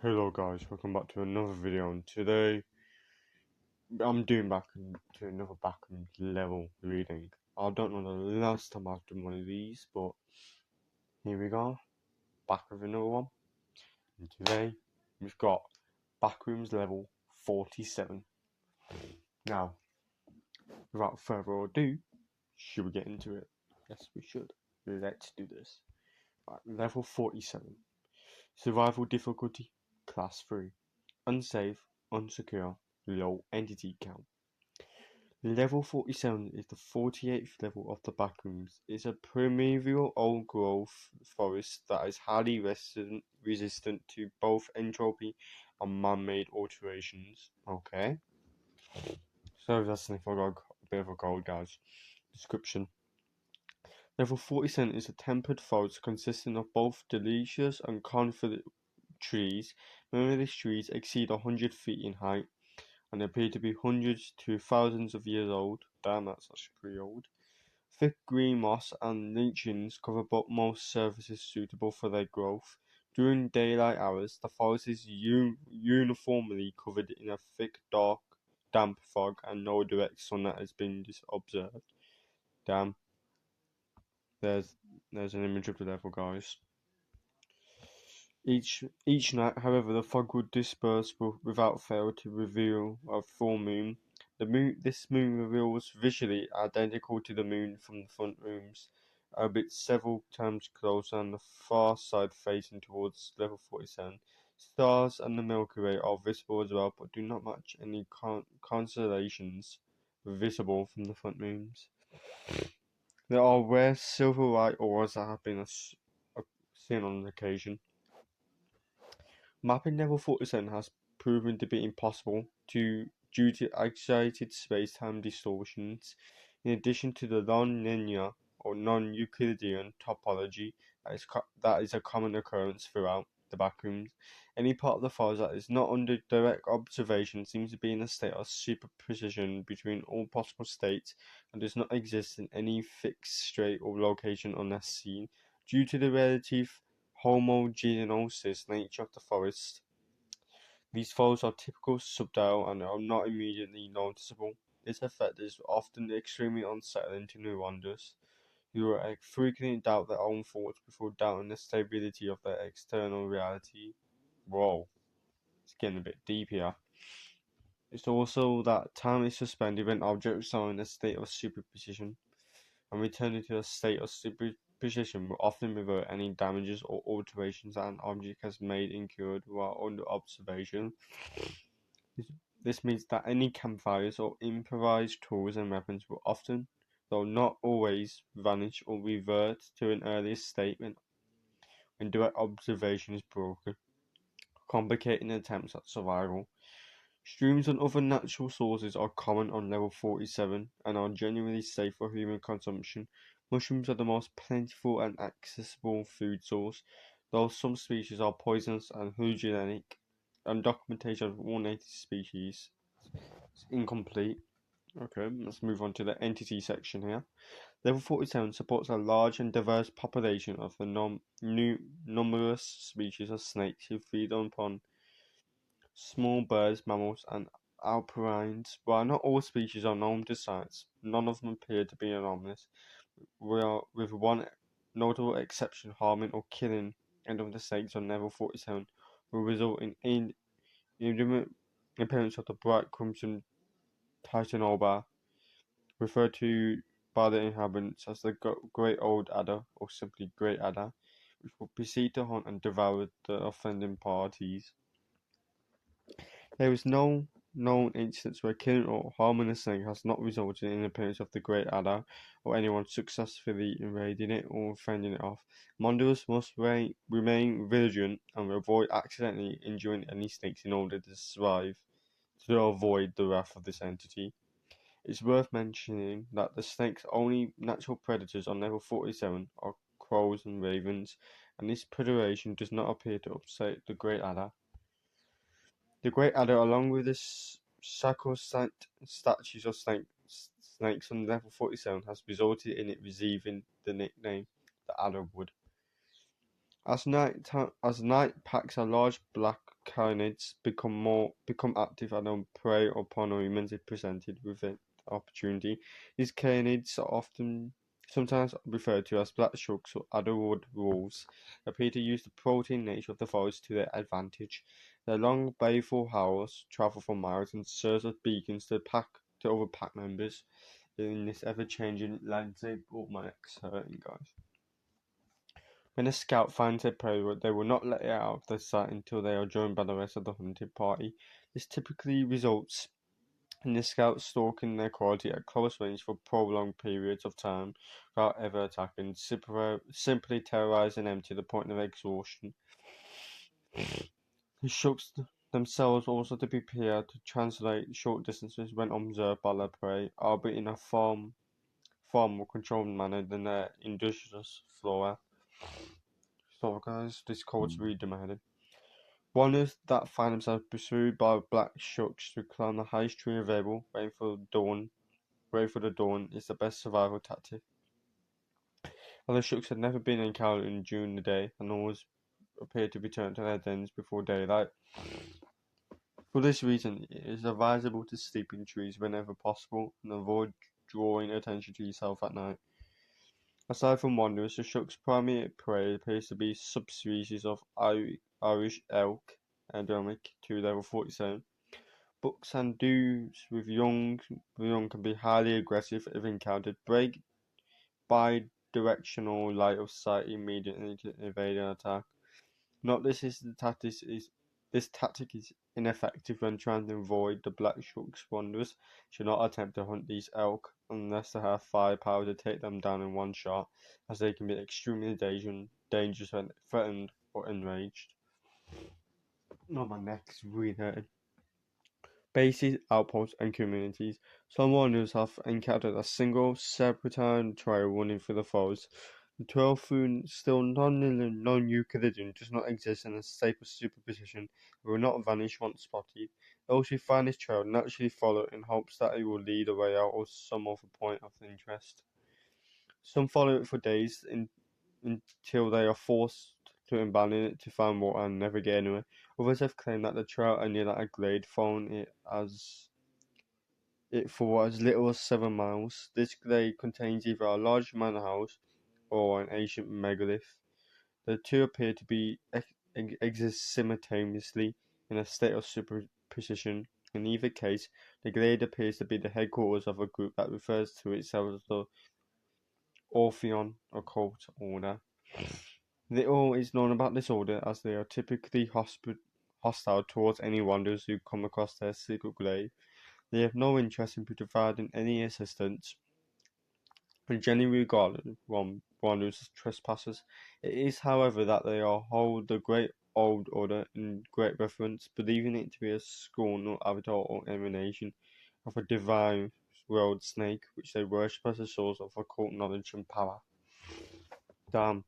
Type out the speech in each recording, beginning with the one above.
Hello guys, welcome back to another video, and today I'm doing back to another Backrooms Level reading. I don't know the last time I've done one of these, but here we go, back with another one. And today we've got Backrooms Level 47. Now, without further ado, should we get into it? Yes, we should. Let's do this. Right, level 47. Survival difficulty, Class 3. Unsafe, unsecure, low entity count. Level 47 is the 48th level of the Backrooms. It's a primeval old-growth forest that is highly resistant to both entropy and man-made alterations. Okay. So that's a bit of a gold, guys. Description. Level 47 is a tempered forest consisting of both deleterious and conifer trees. Many of these trees exceed 100 feet in height and appear to be hundreds to thousands of years old. Damn, that's actually pretty old. Thick green moss and lichens cover most surfaces suitable for their growth. During daylight hours, the forest is uniformly covered in a thick, dark, damp fog, and no direct sunlight has been observed. Damn. There's an image of the level, guys. Each night, however, the fog would disperse without fail to reveal a full moon. This moon reveals visually identical to the moon from the front rooms, albeit several times closer on the far side facing towards level 47. Stars and the Milky Way are visible as well, but do not match any constellations visible from the front rooms. There are rare silver light auras that have been seen on occasion. Mapping level 47 has proven to be impossible due to exaggerated space-time distortions. In addition to the non-linear or non-Euclidean topology that is a common occurrence throughout the Backrooms, any part of the forest that is not under direct observation seems to be in a state of superposition between all possible states and does not exist in any fixed state or location unless seen. Due to the relative homogeneous nature of the forest, these forests are typical subtle and are not immediately noticeable. This effect is often extremely unsettling to new wanderers, who frequently doubt their own thoughts before doubting the stability of their external reality. Whoa, it's getting a bit deep here. It's also that time is suspended when objects are in a state of superposition, and returning to a state of superposition will often revert any damages or alterations that an object has made incurred while under observation. This means that any campfires or improvised tools and weapons will often, though not always, vanish or revert to an earlier state when direct observation is broken, complicating attempts at survival. Streams and other natural sources are common on level 47 and are genuinely safe for human consumption. Mushrooms are the most plentiful and accessible food source, though some species are poisonous and hallucinogenic, and documentation of all native species is incomplete. Okay, let's move on to the entity section here. Level 47 supports a large and diverse population of the numerous species of snakes who feed upon small birds, mammals, and alpines. While not all species are known to science, none of them appear to be anomalous, with one notable exception: harming or killing any of the snakes on level 47 will result in the appearance of the bright crimson Titanoba, referred to by the inhabitants as the Great Old Adder, or simply Great Adder, which will proceed to hunt and devour the offending parties. There is no known instance where killing or harming a snake has not resulted in the appearance of the Great Adder, or anyone successfully invading it or fending it off. Wanderers must remain vigilant and avoid accidentally injuring any snakes in order to avoid the wrath of this entity. It's worth mentioning that the snake's only natural predators on level 47 are crows and ravens, and this predation does not appear to upset the Great Adder. The Great Adder, along with the sacrosanct statues of snakes on level 47, has resulted in it receiving the nickname the Adderwood. As night packs a large black canids become active and prey upon humans if presented with an opportunity. These canids are sometimes referred to as black shucks or Adderwood wolves, appear to use the protein nature of the forest to their advantage. Their long, baleful howls travel for miles and serve as beacons to other pack members in this ever-changing landscape. Oh, my neck's hurting, guys. When a scout finds a prey, they will not let it out of their sight until they are joined by the rest of the hunting party. This typically results in the scout stalking their quarry at close range for prolonged periods of time without ever attacking, simply terrorizing them to the point of exhaustion. The shucks themselves also appear to translate short distances when observed by their prey, albeit in a far more controlled manner than their industrious flora. So guys, this code's really demanding. Wanderers that find themselves pursued by black shucks to climb the highest tree available, waiting for the dawn is the best survival tactic. Other shucks had never been encountered during the day and always appear to return to their dens before daylight. For this reason, it is advisable to sleep in trees whenever possible and avoid drawing attention to yourself at night. Aside from wanderers, the shuck's primary prey appears to be subspecies of Irish elk, endemic to level 47. Bucks and does with young can be highly aggressive if encountered. Break bi-directional line of sight immediately to evade an attack. Note this tactic is ineffective when trying to avoid the black shucks. Wanderers should not attempt to hunt these elk unless they have firepower to take them down in one shot, as they can be extremely dangerous when threatened or enraged. Oh, my neck's really hurting. Bases, outposts, and communities. Some wanderers have encountered a single serpentine trail running through the forest. The trail through still non-Euclidean does not exist in a state of superposition and will not vanish once spotted. Those who find this trail naturally follow it in hopes that it will lead a way out or some other point of interest. Some follow it for days until they are forced to abandon it to find water and never get anywhere. Others have claimed that the trout are near a glade, following it for as little as 7 miles. This glade contains either a large manor house or an ancient megalith. The two appear to exist simultaneously in a state of superposition. In either case, the glade appears to be the headquarters of a group that refers to itself as the Orpheon occult order. Little is known about this order, as they are typically hostile towards any wanderers who come across their secret glade. They have no interest in providing any assistance, and generally regarded wanderers as trespassers. It is, however, that they hold the great old order in great reverence, believing it to be a scorn or avatar or emanation of a divine world snake, which they worship as a source of occult knowledge and power. Damn,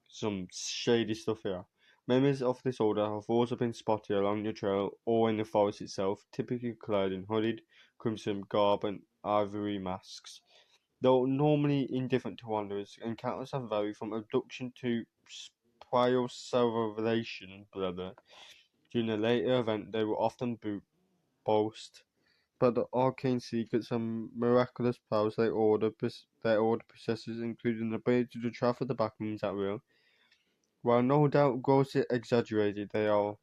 some shady stuff here. Members of this order have also been spotted along the trail or in the forest itself, typically clad in hooded, crimson garb and ivory masks. Though normally indifferent to wanderers, encounters have varied from abduction to prior self-revelation. During a later event, they will often boast but the arcane secrets and miraculous powers their order possesses, including the ability to travel the backrooms at will. While no doubt grossly exaggerated, they are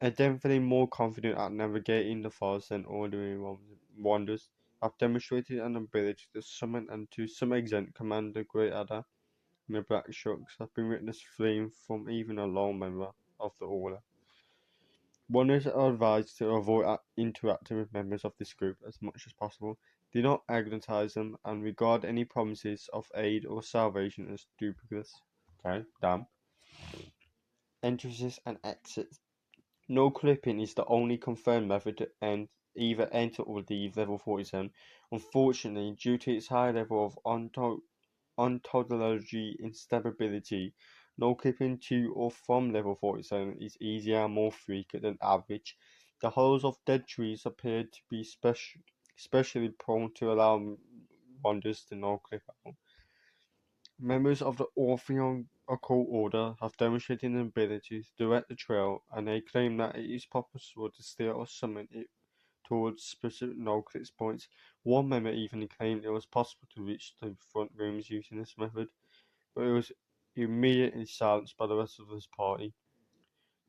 definitely more confident at navigating the forest than ordinary wanderers. Have demonstrated an ability to summon and to some extent command the Great Adder, and the Black Shucks have been witnessed fleeing from even a lone member of the order. Wanderers are advised to avoid interacting with members of this group as much as possible. Do not agonize them and regard any promises of aid or salvation as dubious. Okay, damn. Entrances and exits. No clipping is the only confirmed method to either enter or leave level 47. Unfortunately, due to its high level of ontology instability, no clipping to or from level 47 is easier and more frequent than average. The hollows of dead trees appear to be especially prone to allow wanderers to no clip out. Members of the Orpheon occult order have demonstrated an ability to direct the trail, and they claim that it is possible to steer or summon it towards specific no-click points. One member even claimed it was possible to reach the front rooms using this method, but it was immediately silenced by the rest of his party.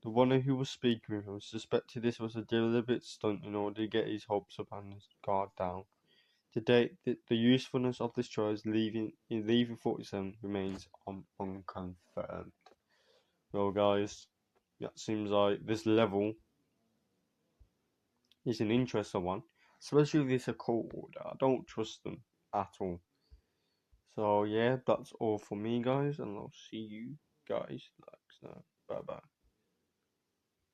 The one who was speaking with him suspected this was a deliberate stunt in order to get his hopes up and his guard down. To date, the usefulness of this trial in leaving 47 remains unconfirmed. Well, guys, that seems like this level is an interesting one, especially with this occult order. I don't trust them at all. So yeah, that's all for me, guys, and I'll see you guys next time. Bye bye.